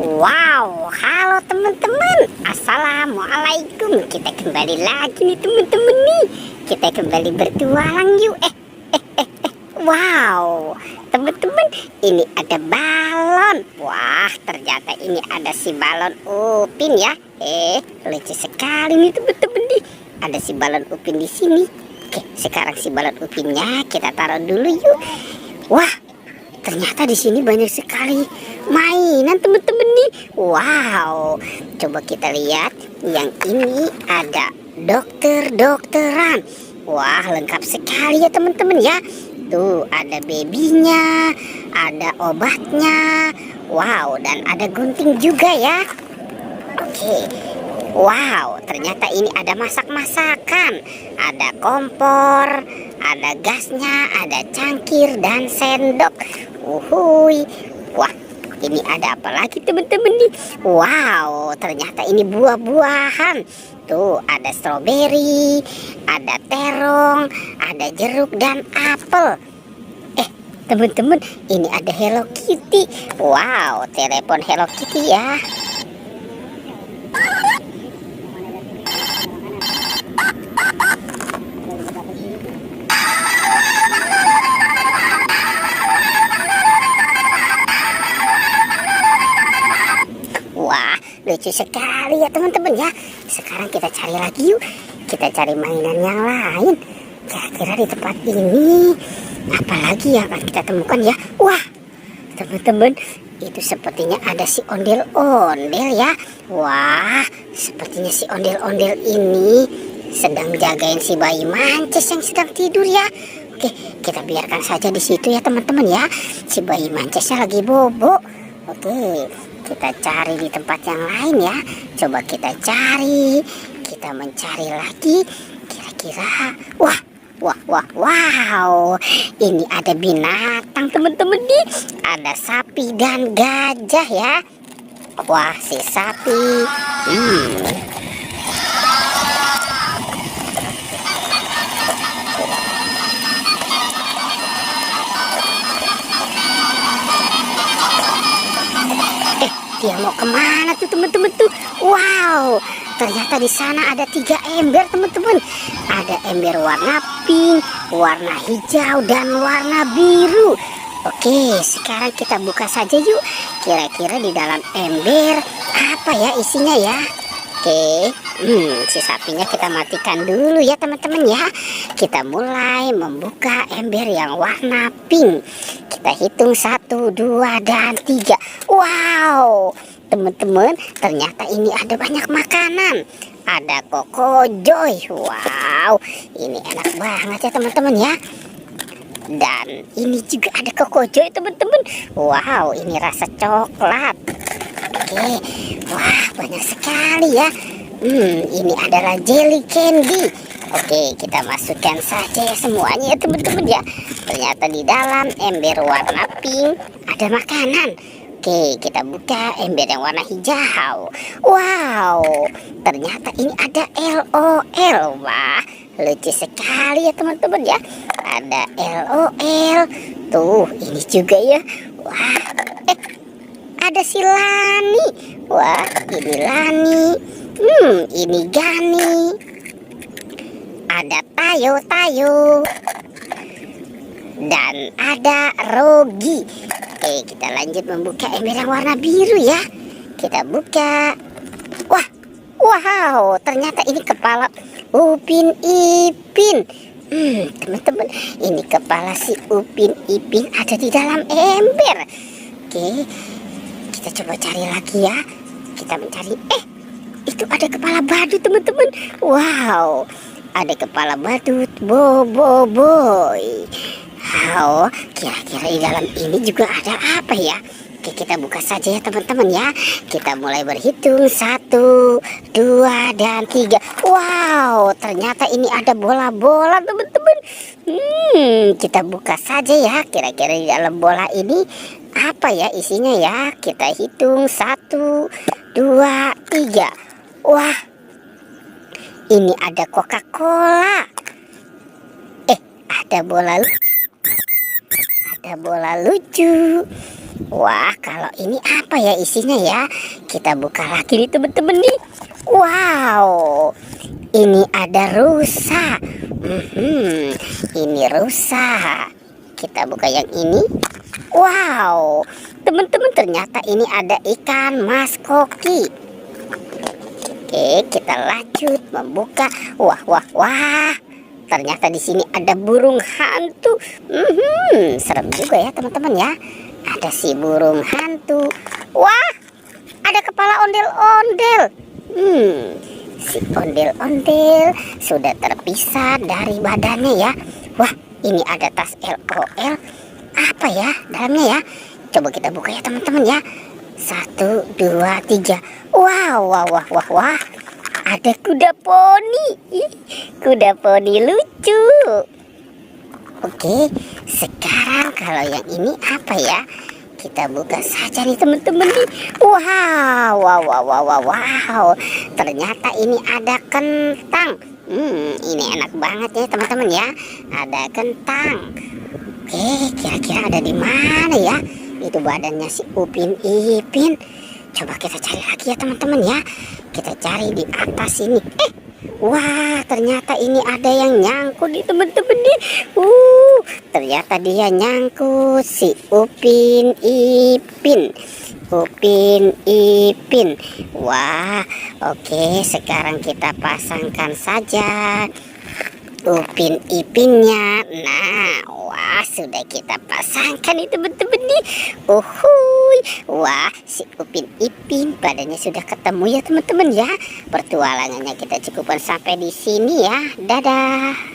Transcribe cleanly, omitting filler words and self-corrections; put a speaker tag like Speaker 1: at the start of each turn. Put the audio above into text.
Speaker 1: Wow, halo teman-teman. Assalamualaikum. Kita kembali lagi nih teman-teman nih. Kita kembali bertualang yuk. Wow, teman-teman, ini ada balon. Wah, ternyata ini ada si balon Upin ya. Lucu sekali nih teman-teman nih. Ada si balon Upin di sini. Oke, sekarang si balon Upinnya kita taruh dulu yuk. Wah, ternyata di sini banyak sekali mainan teman-teman nih. Wow, coba kita lihat. Yang ini ada dokter-dokteran. Wah, lengkap sekali ya teman-teman ya. Tuh ada babynya, ada obatnya. Wow, dan ada gunting juga ya. Oke. Wow, ternyata ini ada masak-masakan. Ada kompor, ada gasnya, ada cangkir dan sendok. Uhuy. Wah, ini ada apa lagi teman-teman nih? Wow, ternyata ini buah-buahan. Tuh ada stroberi, ada terong, ada jeruk dan apel. Teman-teman, ini ada Hello Kitty. Wow, telepon Hello Kitty ya. Wah, lucu sekali ya teman-teman ya. Sekarang kita cari lagi yuk. Kita cari mainan yang lain. Kira-kira di tempat ini apalagi yang akan kita temukan ya. Wah, teman-teman, itu sepertinya ada si ondel-ondel ya. Wah, sepertinya si ondel-ondel ini sedang jagain si bayi mancis yang sedang tidur ya. Oke, kita biarkan saja di situ ya teman-teman ya. Si bayi mancisnya lagi bobo. Oke, kita cari di tempat yang lain ya. Coba kita cari. Kita mencari lagi. Kira-kira, wow. Ini ada binatang teman-teman nih. Ada sapi dan gajah ya. Wah, si sapi. Dia mau kemana tuh teman-teman tuh? Wow, ternyata di sana ada 3 ember teman-teman. Ada ember warna pink, warna hijau dan warna biru. Oke, sekarang kita buka saja yuk. Kira-kira di dalam ember apa ya isinya ya? Oke, si sapinya kita matikan dulu ya teman-teman ya. Kita mulai membuka ember yang warna pink. Kita hitung 1, 2, dan 3. Wow, teman-teman, ternyata ini ada banyak makanan. Ada Koko Joy. Wow, ini enak banget ya teman-teman ya. Dan ini juga ada Koko Joy teman-teman. Wow, ini rasa coklat. Oke, wah banyak sekali ya. Ini adalah jelly candy. Oke, kita masukkan saja ya semuanya ya teman-teman ya. Ternyata di dalam ember warna pink ada makanan. Oke, kita buka ember yang warna hijau. Wow, ternyata ini ada LOL. Wah, lucu sekali ya teman-teman ya. Ada LOL. Tuh, ini juga ya. Wah, ada si Lani. Wah, ini Lani. Ini Gani. Ada Tayo. Dan ada Rogi. Oke, kita lanjut membuka ember yang warna biru ya. Kita buka. Wow, ternyata ini kepala Upin Ipin. Teman-teman, ini kepala si Upin Ipin ada di dalam ember. Oke, kita coba cari lagi ya. Kita mencari. Itu ada kepala badut teman-teman. Wow, ada kepala badut Boy. Wow, kira-kira di dalam ini juga ada apa ya? Oke, kita buka saja ya teman-teman ya. Kita mulai berhitung 1, 2, dan 3. Wow, ternyata ini ada bola-bola teman-teman. Kita buka saja ya. Kira-kira di dalam bola ini apa ya isinya ya? Kita hitung 1, 2, 3. Wah, ini ada Coca-Cola. Ada bola lucu. Wah, kalau ini apa ya isinya ya? Kita buka lagi nih teman-teman nih. Wow, ini ada rusa. Ini rusa. Kita buka yang ini. Wow, teman-teman, ternyata ini ada ikan mas koki. Oke, kita lanjut membuka. Wah, wah, wah. Ternyata di sini ada burung hantu. Serem juga ya teman-teman ya. Ada si burung hantu. Wah, ada kepala ondel-ondel. Si ondel-ondel sudah terpisah dari badannya ya. Wah, ini ada tas LOL. Apa ya dalamnya ya? Coba kita buka ya teman-teman ya. 1, 2, 3. Wow, wah, wah, wah, wah. Ada kuda poni. Kuda poni lucu. Oke, sekarang kalau yang ini apa ya? Kita buka saja nih teman-teman nih. Wow, wow, wow, wow, wow, wow. Ternyata ini ada kentang. Ini enak banget ya teman-teman ya. Ada kentang. Oke, kira-kira ada di mana ya? Itu badannya si Upin Ipin. Coba kita cari lagi ya teman-teman ya. Kita cari di atas ini. Wah, ternyata ini ada yang nyangkut di teman-teman nih. Ternyata dia nyangkut si Upin Ipin. Upin Ipin. Wah, oke, sekarang kita pasangkan saja Upin Ipinnya. Nah, wah, sudah kita pasangkan nih teman-teman nih. Wah, si Upin Ipin badannya sudah ketemu ya teman-teman ya. Pertualangannya kita cukupkan sampai di sini ya. Dadah.